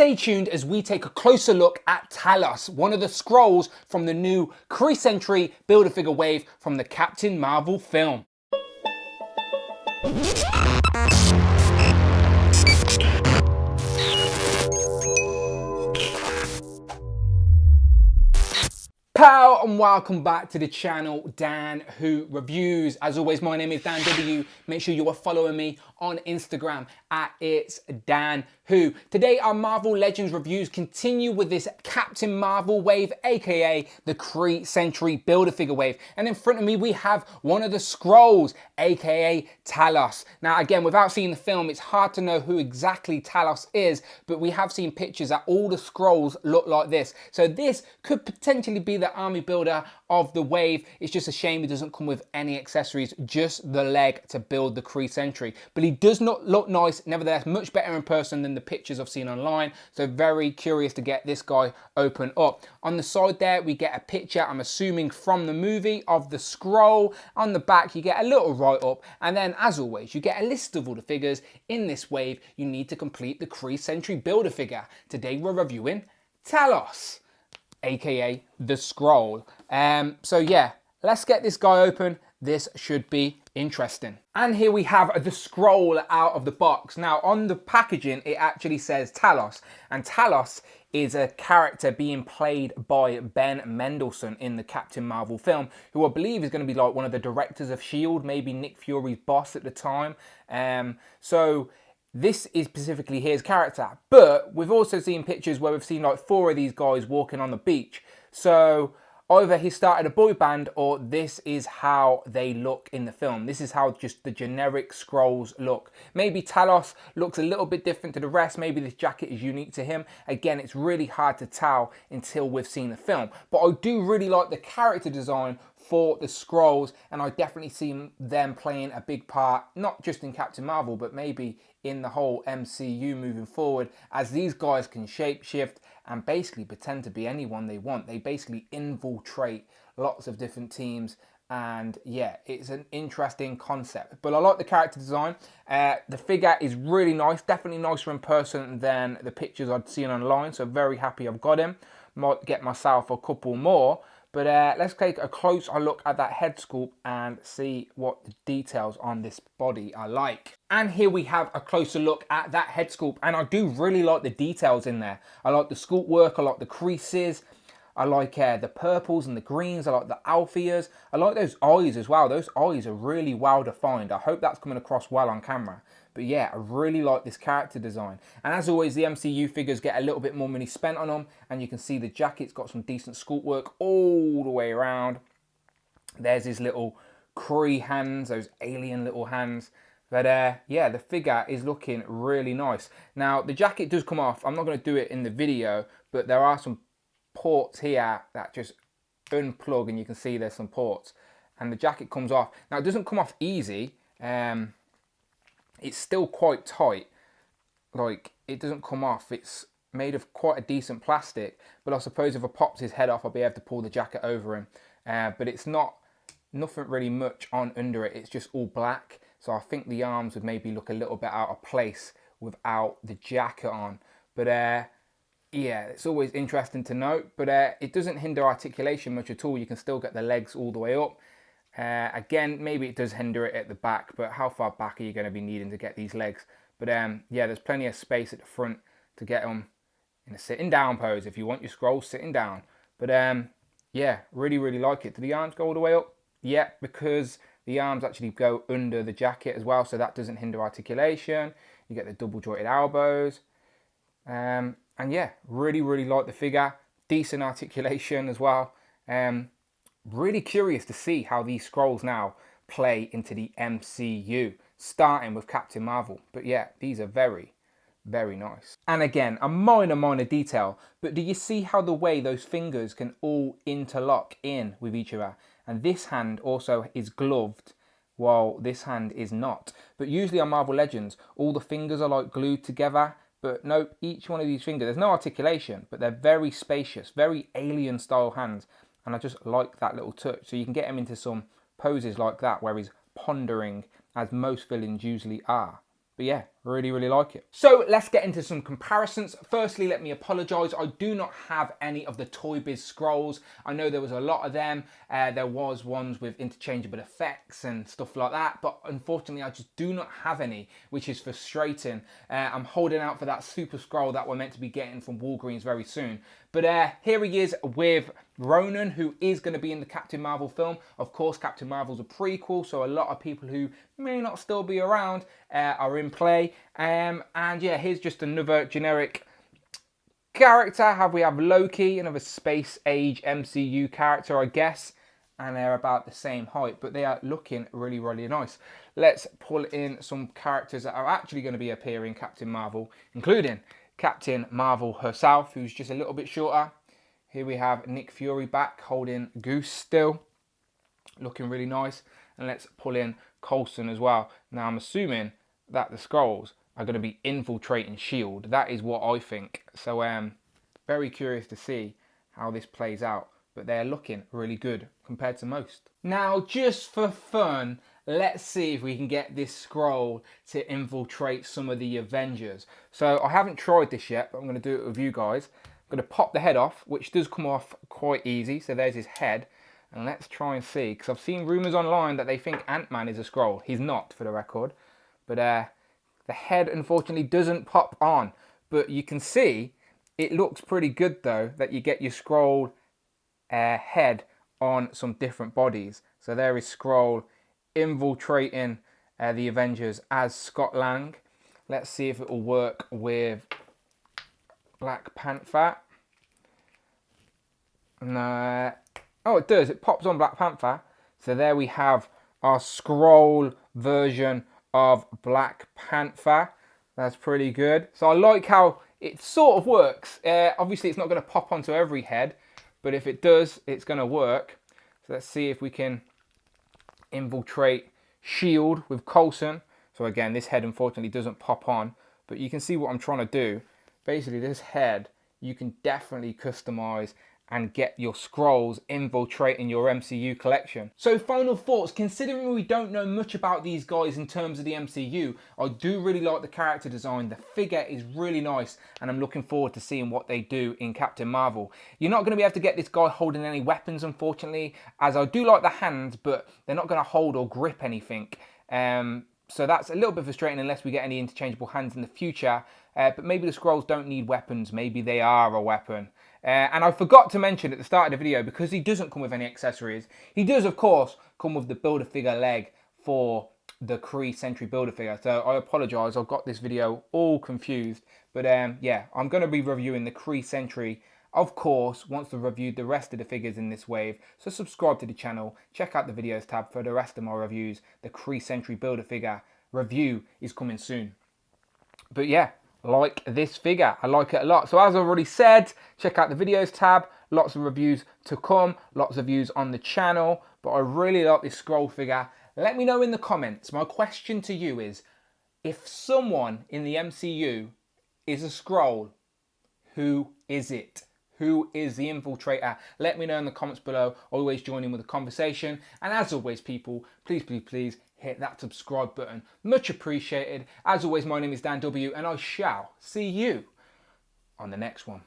Stay tuned as we take a closer look at Talos, one of the Skrulls from the new Kree Sentry Build-A-Figure wave from the Captain Marvel film. Pow and welcome back to the channel, Dan Who Reviews. As always, my name is Dan W. Make sure you are following me on Instagram at It's Dan Who. Today our Marvel Legends reviews continue with this Captain Marvel wave, aka the Kree Sentry Build-A-Figure wave. And in front of me we have one of the Skrulls, aka Talos. Now again, without seeing the film, it's hard to know who exactly Talos is, but we have seen pictures that all the Skrulls look like this. So this could potentially be the army builder of the wave. It's just a shame it doesn't come with any accessories, just the leg to build the Kree Sentry. But he does not look nice, nevertheless much better in person than the pictures I've seen online. So very curious to get this guy open up. On the side there we get a picture, I'm assuming from the movie, of the Skrull. On the back you get a little write-up, and then as always you get a list of all the figures in this wave you need to complete the Kree Sentry Build-A-Figure. Today we're reviewing Talos, aka the Skrull. So yeah, let's get this guy open. This should be interesting. And here we have the Skrull out of the box. Now on the packaging it actually says Talos, and Talos is a character being played by Ben Mendelsohn in the Captain Marvel film, who I believe is going to be like one of the directors of S.H.I.E.L.D., maybe Nick Fury's boss at the time. So this is specifically his character, but we've also seen pictures where we've seen like 4 of these guys walking on the beach. So either he started a boy band or this is how they look in the film. This is how just the generic Skrulls look. Maybe Talos looks a little bit different to the rest. Maybe this jacket is unique to him. Again, it's really hard to tell until we've seen the film. But I do really like the character design for the Skrulls, and I definitely see them playing a big part, not just in Captain Marvel, but maybe in the whole MCU moving forward, as these guys can shapeshift and basically pretend to be anyone they want. They basically infiltrate lots of different teams, and yeah, it's an interesting concept. But I like the character design. The figure is really nice, definitely nicer in person than the pictures I'd seen online, so very happy I've got him. Might get myself a couple more. But let's take a closer look at that head sculpt and see what the details on this body are like. And here we have a closer look at that head sculpt, and I do really like the details in there. I like the sculpt work, I like the creases, I like the purples and the greens, I like the alpheas, I like those eyes as well. Those eyes are really well defined. I hope that's coming across well on camera. But yeah, I really like this character design. And as always, the MCU figures get a little bit more money spent on them, and you can see the jacket's got some decent sculpt work all the way around. There's his little Kree hands, those alien little hands. But yeah, the figure is looking really nice. Now, the jacket does come off. I'm not going to do it in the video, but there are some ports here that just unplug, and you can see there's some ports. And the jacket comes off. Now, it doesn't come off easy. It's still quite tight. Like, it doesn't come off. It's made of quite a decent plastic, but I suppose if I popped his head off, I'll be able to pull the jacket over him. But it's nothing really much on under it. It's just all black. So I think the arms would maybe look a little bit out of place without the jacket on. But yeah, it's always interesting to note. But it doesn't hinder articulation much at all. You can still get the legs all the way up. Again, maybe it does hinder it at the back, but how far back are you going to be needing to get these legs? But yeah, there's plenty of space at the front to get them in a sitting down pose if you want your Skrulls sitting down. But yeah, really, really like it. Do the arms go all the way up? Yeah, because the arms actually go under the jacket as well, so that doesn't hinder articulation. You get the double jointed elbows. And yeah, really, really like the figure. Decent articulation as well. Really curious to see how these Skrulls now play into the MCU, starting with Captain Marvel. But yeah, these are very, very nice. And again, a minor detail, but do you see how the way those fingers can all interlock in with each other? And this hand also is gloved, while this hand is not. But usually on Marvel Legends, all the fingers are like glued together. But no, each one of these fingers, there's no articulation, but they're very spacious, very alien style hands. And I just like that little touch. So you can get him into some poses like that where he's pondering, as most villains usually are. But yeah, Really, really like it. So let's get into some comparisons. Firstly, let me apologise. I do not have any of the Toy Biz Skrulls. I know there was a lot of them. There was ones with interchangeable effects and stuff like that. But unfortunately, I just do not have any, which is frustrating. I'm holding out for that Super Skrull that we're meant to be getting from Walgreens very soon. But here he is with Ronan, who is going to be in the Captain Marvel film. Of course, Captain Marvel's a prequel, so a lot of people who may not still be around are in play. And yeah, here's just another generic character. We have Loki, another space age MCU character, I guess. And they're about the same height, but they are looking really, really nice. Let's pull in some characters that are actually going to be appearing in Captain Marvel, including Captain Marvel herself, who's just a little bit shorter. Here we have Nick Fury back holding Goose still, looking really nice. And let's pull in Coulson as well. Now I'm assuming that the Skrulls are going to be infiltrating S.H.I.E.L.D. That is what I think. So very curious to see how this plays out. But they're looking really good compared to most. Now, just for fun, let's see if we can get this Skrull to infiltrate some of the Avengers. So I haven't tried this yet, but I'm going to do it with you guys. I'm going to pop the head off, which does come off quite easy. So there's his head. And let's try and see, because I've seen rumours online that they think Ant-Man is a Skrull. He's not, for the record. But the head, unfortunately, doesn't pop on. But you can see, it looks pretty good, though, that you get your Skrull head on some different bodies. So there is Skrull infiltrating the Avengers as Scott Lang. Let's see if it will work with Black Panther. No. Oh, it does. It pops on Black Panther. So there we have our Skrull version of Black Panther. That's pretty good. So I like how it sort of works. Obviously, it's not going to pop onto every head. But if it does, it's going to work. So let's see if we can infiltrate S.H.I.E.L.D. with Coulson. So again, this head unfortunately doesn't pop on. But you can see what I'm trying to do. Basically, this head, you can definitely customize and get your Skrulls infiltrating your MCU collection. So final thoughts, considering we don't know much about these guys in terms of the MCU, I do really like the character design. The figure is really nice and I'm looking forward to seeing what they do in Captain Marvel. You're not going to be able to get this guy holding any weapons, unfortunately, as I do like the hands, but they're not going to hold or grip anything. So that's a little bit frustrating unless we get any interchangeable hands in the future. But maybe the Skrulls don't need weapons. Maybe they are a weapon. And I forgot to mention at the start of the video, because he doesn't come with any accessories, he does, of course, come with the Build-A-Figure leg for the Kree Sentry Build-A-Figure. So I apologise, I've got this video all confused. But yeah, I'm going to be reviewing the Kree Sentry, of course, once I've reviewed the rest of the figures in this wave. So subscribe to the channel, check out the videos tab for the rest of my reviews. The Kree Sentry Build-A-Figure review is coming soon. But yeah, like this figure, I like it a lot. So as I've already said, check out the videos tab, lots of reviews to come, lots of views on the channel, but I really like this Skrull figure. Let me know in the comments. My question to you is, if someone in the MCU is a Skrull, who is it? Who is the infiltrator? Let me know in the comments below. Always join in with the conversation. And as always, people, please, please, please hit that subscribe button. Much appreciated. As always, my name is Dan W, and I shall see you on the next one.